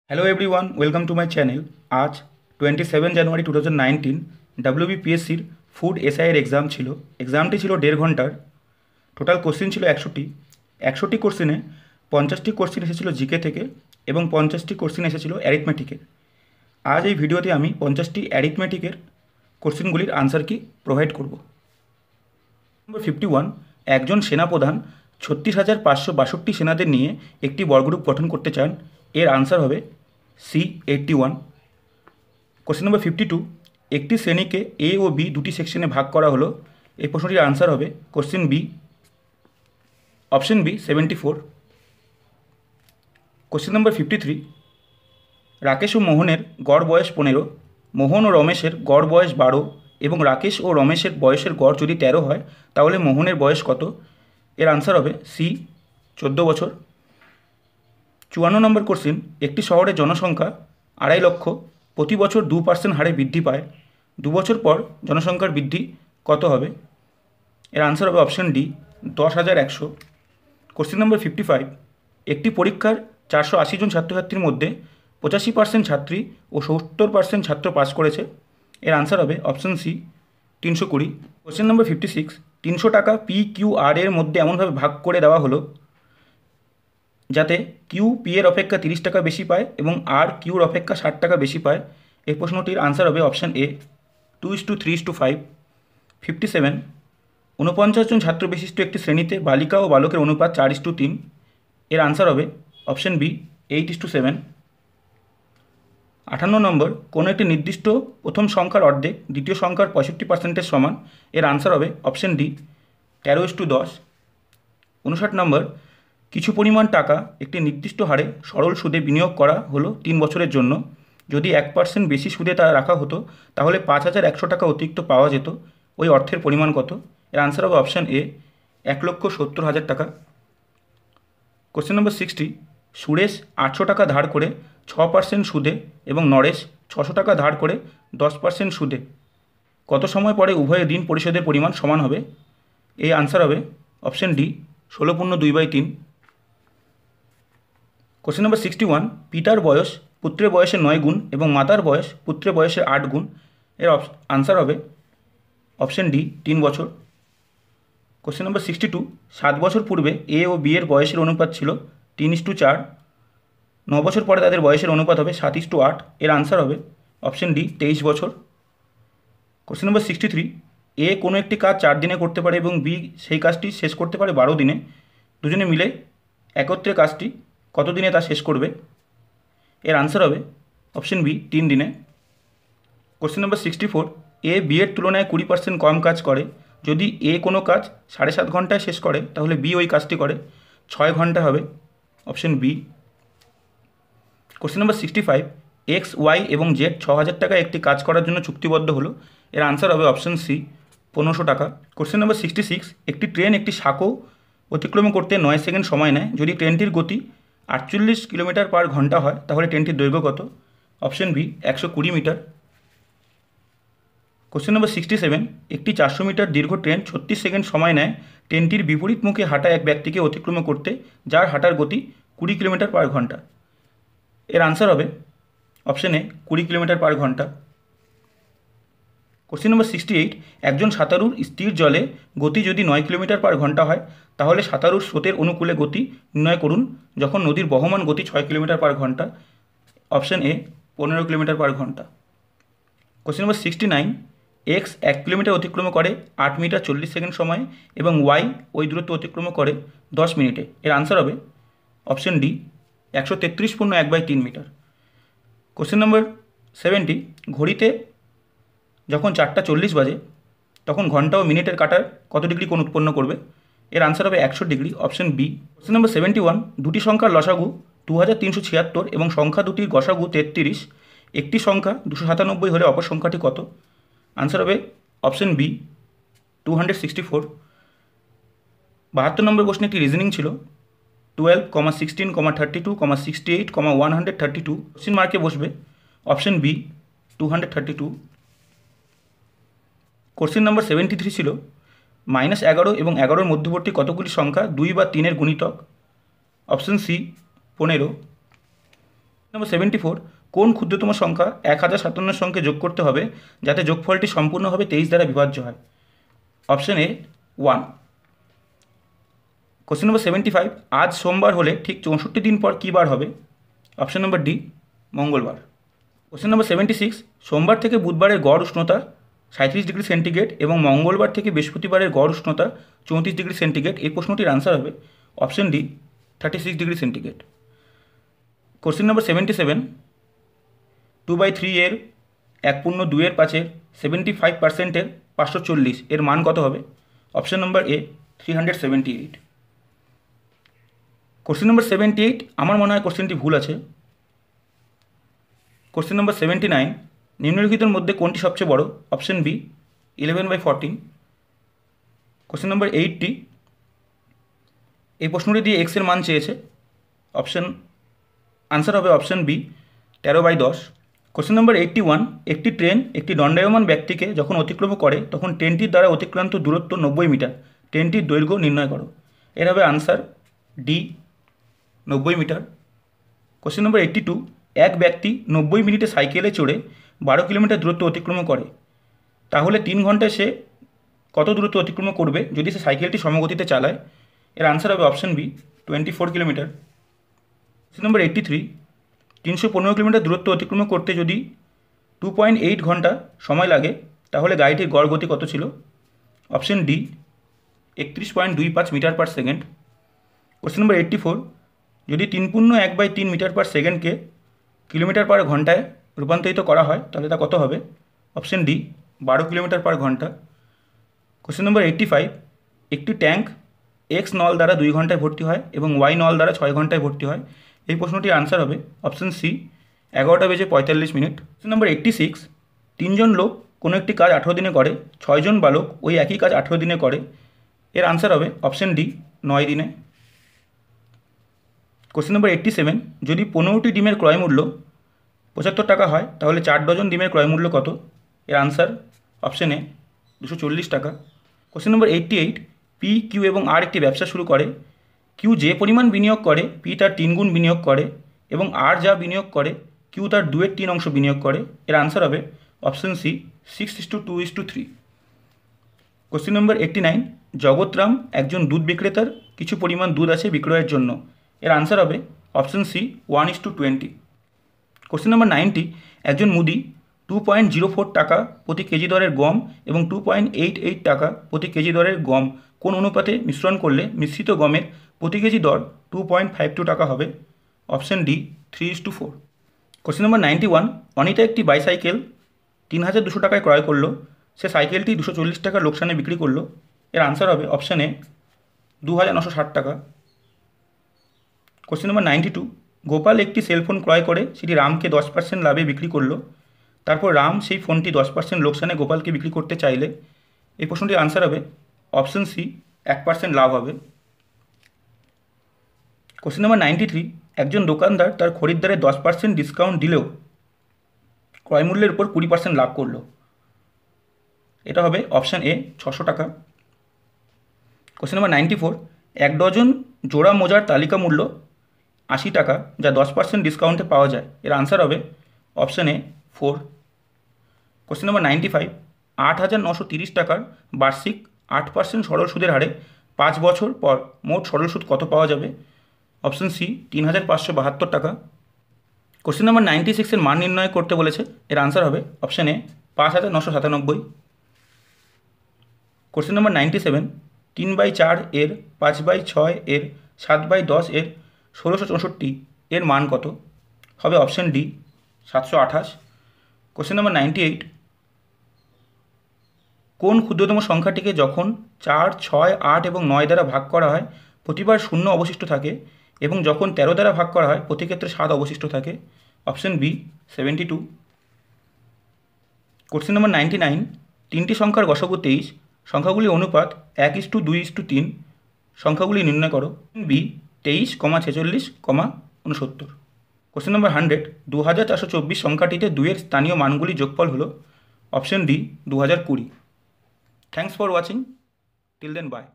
Hello everyone, welcome to my channel. আজ 27 জানুয়ারি 2019 ডাব্লিউবিপিএসসির food এসআইয়ের exam ছিল। এক্সামটি ছিল 1.5 ঘন্টার। টোটাল কোশ্চিন ছিল 100টি কোশ্চিনে 50টি কোশ্চিন এসেছিলো জিকে থেকে এবং 50টি কোশ্চিন এসেছিলো অ্যারিথমেটিকের। আজ এই ভিডিওতে আমি 50টি অ্যারিথমেটিকের কোশ্চিনগুলির আনসার কি প্রোভাইড করব। নম্বর 51, একজন সেনাপ্রধান 36,562 সেনাদের নিয়ে একটি বর্গগ্রুপ গঠন করতে চান। এর আনসার হবে C81। কোশ্চেন নম্বর 52, একটি শ্রেণীকে এ ও বি দুটি সেকশনে ভাগ করা হলো। এই প্রশ্নটির আনসার হবে question B, option B 74। Question নম্বর 53, রাকেশ ও মোহনের গড় বয়স 15, মোহন ও রমেশের গড় বয়স 12 এবং রাকেশ ও রমেশের বয়সের গড় যদি 13 হয় তাহলে মোহনের বয়স কত? এর আনসার হবে সি 14 বছর। 54 নম্বর কোশ্চেন, একটি শহরের জনসংখ্যা 2.5 লক্ষ, প্রতি বছর 2% হারে বৃদ্ধি পায়। 2 বছর পর জনসংখ্যার বৃদ্ধি কত হবে? এর আনসার হবে অপশন ডি 10,100। কোশ্চেন নম্বর 55, একটি পরীক্ষার 480 জন ছাত্রছাত্রীর মধ্যে 85% ছাত্রী ও 70% ছাত্র পাস করেছে। এর আনসার হবে অপশন সি 320। কোশ্চেন নম্বর 56, 300 টাকা PQR এর মধ্যে এমনভাবে ভাগ করে দেওয়া হলো যাতে কিউ পি এর অপেক্ষা 30 টাকা বেশি পায় এবং আর কিউর অপেক্ষা 60 টাকা বেশি পায়। এই প্রশ্নটির আনসার হবে অপশান এ 2:3:5। 57, 49 জন ছাত্র বিশিষ্ট একটি শ্রেণীতে বালিকা ও বালকের অনুপাত 4:3। এর আনসার হবে অপশান বি 8:7। 58 নম্বর, কোনো একটি নির্দিষ্ট প্রথম সংখ্যার অর্ধেক দ্বিতীয় সংখ্যার 65%-এর সমান। এর আনসার হবে অপশান ডি 13:10। 59 নম্বর, কিছু পরিমাণ টাকা একটি নির্দিষ্ট হারে সরল সুদে বিনিয়োগ করা হলো 3 বছরের জন্য। যদি 1% বেশি সুদে তা রাখা হতো তাহলে 5,100 টাকা অতিরিক্ত পাওয়া যেত। ওই অর্থের পরিমাণ কত? এর আনসার হবে অপশান এ 1,70,000 টাকা। কোশ্চেন নম্বর 60, সুরেশ 800 টাকা ধার করে 6% সুদে এবং নরেশ 600 টাকা ধার করে 10% সুদে কত সময় পরে উভয়ের ঋণ পরিশোধের পরিমাণ সমান হবে? এই আনসার হবে অপশান ডি 16/2/3। কোশ্চেন নম্বর 61, পিতার বয়স পুত্রের বয়সের 9 গুণ এবং মাতার বয়স পুত্রের বয়সের 8 গুণ। এর আনসার হবে অপশান ডি 3 বছর। কোশ্চেন নম্বর 62, 7 বছর পূর্বে এ ও বি এর বয়সের অনুপাত ছিল 3:4। 9 বছর পরে তাদের বয়সের অনুপাত হবে 7:8। এর আনসার হবে অপশান ডি 23 বছর। কোশ্চেন নম্বর 63, এ কোনো একটি কাজ 4 দিনে করতে পারে এবং বি সেই কাজটি শেষ করতে পারে 12 দিনে। দুজনে মিলে একত্রে কাজটি কত দিনে তা শেষ করবে? এর আনসার হবে অপশন বি 3 দিনে। কোশ্চেন নম্বর 64, এ বি এর তুলনায় 20% কম কাজ করে। যদি এ কোনো কাজ 7.5 ঘন্টায় শেষ করে তাহলে বি ওই কাজটি করে 6 ঘন্টা হবে, option B. Question number 65, X Y এবং জেড 6,000 টাকায় একটি কাজ করার জন্য চুক্তিবদ্ধ হলো। এর আনসার হবে অপশন সি 1500 টাকা। কোশ্চেন নম্বর 66, একটি ট্রেন একটি সাঁকো অতিক্রম করতে 9 সেকেন্ড সময় নেয়। যদি ট্রেনটির গতি 48 কিলোমিটার পার ঘন্টা হয় তাহলে ট্রেনটির দৈর্ঘ্য কত? Option B 120 metre. Question number 67, একটি 400 মিটার দীর্ঘ ট্রেন 36 সেকেন্ড সময় নেয় ট্রেনটির বিপরীত মুখে হাঁটা এক ব্যক্তিকে অতিক্রম করতে, যার হাঁটার গতি 20 কিলোমিটার পার ঘন্টা। এর আনসার হবে অপশন এ 20 কিলোমিটার পার ঘন্টা। কোশ্চেন নম্বর 68, একজন সাঁতারুর স্থির জলে গতি যদি 9 কিলোমিটার পার ঘন্টা হয় তাহলে সাঁতারুর স্রোতের অনুকূলে গতি নির্ণয় করুন যখন নদীর বহমান গতি 6 কিলোমিটার পার ঘন্টা। অপশন এ 15 কিলোমিটার পার ঘন্টা। কোশ্চেন নম্বর 69, এক্স 1 কিলোমিটার অতিক্রম করে 8 মিটার 40 সেকেন্ড সময়ে এবং ওয়াই ওই দূরত্ব অতিক্রম করে 10 মিনিটে। এর আনসার হবে option D 133.1/3 metre. Question number 70, ঘড়িতে যখন 4:40 বাজে তখন ঘন্টা ও মিনিটের কাঁটার কত ডিগ্রি কোণ উৎপন্ন করবে? এর আনসার হবে 100 degree, option B. Question number 71, দুটি সংখ্যার লসাগু 2376 এবং সংখ্যা দুটির গসাগু 33। একটি সংখ্যা 297 হলে অপর সংখ্যাটি কত? আনসার হবে অপশন বি 264। 72 নম্বর প্রশ্নে একটি রিজনিং ছিল 12, 16, 32, 68, 132। কোশ্চেন মার্কে বসবে অপশন বি 232। কোশ্চেন নম্বর 73 ছিল -11 এবং 11-র মধ্যবর্তী কতগুলি সংখ্যা 2 বা 3-এর গুণিতক? Option C 15। নম্বর 74, কোন ক্ষুদ্রতম সংখ্যা 1057 সঙ্গে যোগ করতে হবে যাতে যোগফলটি সম্পূর্ণভাবে 23 দ্বারা বিভাজ্য হয়? Option A 1। কোশ্চেন নম্বর 75, আজ সোমবার হলে ঠিক 64 দিন পর কী বার হবে? অপশন নম্বর ডি, মঙ্গলবার। কোশ্চেন নম্বর 76, সোমবার থেকে বুধবারের গড় উষ্ণতা 37°C এবং মঙ্গলবার থেকে বৃহস্পতিবারের গড় উষ্ণতা 34°C। এই প্রশ্নটির আনসার হবে option D, 36°C। Question number 77, 2/3 এর 1/2 75% 540 এর মান কত হবে? অপশন নম্বর এ, 378। কোশ্চেন নম্বর 78, আমার মনে হয় কোশ্চেনটি ভুল আছে। কোশ্চেন নম্বর 79, নিম্নলিখিতের মধ্যে কোনটি সবচেয়ে বড়? Option B, 11/14। কোশ্চেন নম্বর 80, এই প্রশ্নটি দিয়ে এক্সের মান চেয়েছে। আনসার হবে অপশন বি, 13/10। কোশ্চেন নম্বর 81, একটি ট্রেন একটি দণ্ডায়মান ব্যক্তিকে যখন অতিক্রম করে তখন ট্রেনটির দ্বারা অতিক্রান্ত দূরত্ব 90 মিটার। ট্রেনটির দৈর্ঘ্য নির্ণয় করো। এর হবে answer D, 90 metre. Question number 82, এক ব্যক্তি 90 মিনিটে সাইকেলে চড়ে 12 কিলোমিটার দূরত্ব অতিক্রম করে, তাহলে 3 ঘন্টায় সে কত দূরত্ব অতিক্রম করবে যদি সে সাইকেলটি সমগতিতে চালায়? এর আনসার হবে option B, 24 kilometre. Question number 83, 315 kilometre দূরত্ব অতিক্রম করতে যদি 2.8 ঘন্টা সময় লাগে তাহলে গাড়িটির গড় গতি কত ছিল? Option D, 31.25 metre per second. Question number 84, যদি 3.1/3 মিটার পার সেকেন্ডকে কিলোমিটার পার ঘন্টায় রূপান্তরিত করা হয় তাহলে তা কত হবে? অপশন ডি, 12 কিলোমিটার পার ঘন্টা। কোশ্চেন নম্বর 85, একটি ট্যাঙ্ক এক্স নল দ্বারা 2 ঘন্টায় ভর্তি হয় এবং ওয়াই নল দ্বারা 6 ঘন্টায় ভর্তি হয়। এই প্রশ্নটির আনসার হবে অপশন সি, 11:45। কোশ্চেন নম্বর 86, 3 জন লোক কোনো একটি কাজ 18 দিনে করে, 6 জন বালক ওই একই কাজ 18 দিনে করে। এর আনসার হবে অপশন ডি, 9 দিনে। কোশ্চেন নম্বর 87, যদি 15টি ডিমের ক্রয় মূল্য 75 টাকা হয় তাহলে 4 ডজন ডিমের ক্রয় মূল্য কত? এর আনসার অপশন এ, 240 টাকা। কোশ্চেন নম্বর 88, পি, কিউ এবং আর একটি ব্যবসা শুরু করে। কিউ যে পরিমাণ বিনিয়োগ করে পি তার 3 গুণ বিনিয়োগ করে এবং আর যা বিনিয়োগ করে কিউ তার 2/3 অংশ বিনিয়োগ করে। এর আনসার হবে option C, 6:2:3। Question number 89, Jagatram একজন দুধ বিক্রেতার কিছু পরিমাণ দুধ আছে বিক্রয়ের জন্য। এর আনসার হবে অপশন সি, 1:20। কোশ্চেন নম্বর 90, একজন মুদি 2.04 টাকা প্রতি কেজি দরের গম এবং 2.88 টাকা প্রতি কেজি দরের গম কোন অনুপাতে মিশ্রণ করলে মিশ্রিত গমের প্রতি কেজি দর 2.52 টাকা হবে? Option D, 3:4। Question number 91, Anita একটি বাইসাইকেল 3200 টাকায় ক্রয় করলো, সে সাইকেলটি 240 টাকার লোকসানে বিক্রি করলো। এর আনসার হবে অপশন এ, 2960 টাকা। কোশ্চেন নম্বর 92, গোপাল একটি সেলফোন ক্রয় করে সেটি রামকে 10% লাভে বিক্রি করলো, তারপর রাম সেই ফোনটি 10% লোকসানে গোপালকে বিক্রি করতে চাইলে এই প্রশ্নটির আনসার হবে অপশন সি, 1% লাভ হবে। কোশ্চেন নম্বর 93, একজন দোকানদার তার খরিদ্দারের 10% ডিসকাউন্ট দিলেও ক্রয়মূল্যের উপর 20% লাভ করলো। এটা হবে অপশান এ, 600 টাকা। কোশ্চেন নম্বর 94, 1 ডজন জোড়া মোজার তালিকা মূল্য 80 টাকা যা 10% ডিসকাউন্টে পাওয়া যায়। এর আনসার হবে অপশান এ, 4। কোশ্চেন নম্বর 95, 8,930 টাকার বার্ষিক 8% সরল সুদের হারে 5 বছর পর মোট সরল সুদ কত পাওয়া যাবে? অপশন সি, 3,572 টাকা। কোশ্চেন নম্বর 96 এর মান নির্ণয় করতে বলেছে। এর আনসার হবে অপশান এ, 5,997। কোশ্চেন নম্বর 97, 3/4 এর 5/6 এর 7/10 এর 1664 এর মান কত? হবে অপশান ডি, 728। কোশ্চেন নম্বর 98, কোন ক্ষুদ্রতম সংখ্যাটিকে যখন 4, 6, 8 এবং 9 দ্বারা ভাগ করা হয় প্রতিবার 0 অবশিষ্ট থাকে এবং যখন 13 দ্বারা ভাগ করা হয় প্রতি ক্ষেত্রে 7 অবশিষ্ট থাকে? Option B, 72। কোশ্চেন নম্বর 99, 3টি সংখ্যার গসাগু 23, সংখ্যাগুলির অনুপাত 1:2:3, সংখ্যাগুলি নির্ণয় করো। বি, 23, 46, 69। কোশ্চেন নম্বর 100, 2424 সংখ্যাটিতে 2 এর স্থানীয় মানগুলি যোগফল হলো। Option D, 2020। Thanks for watching, till then by.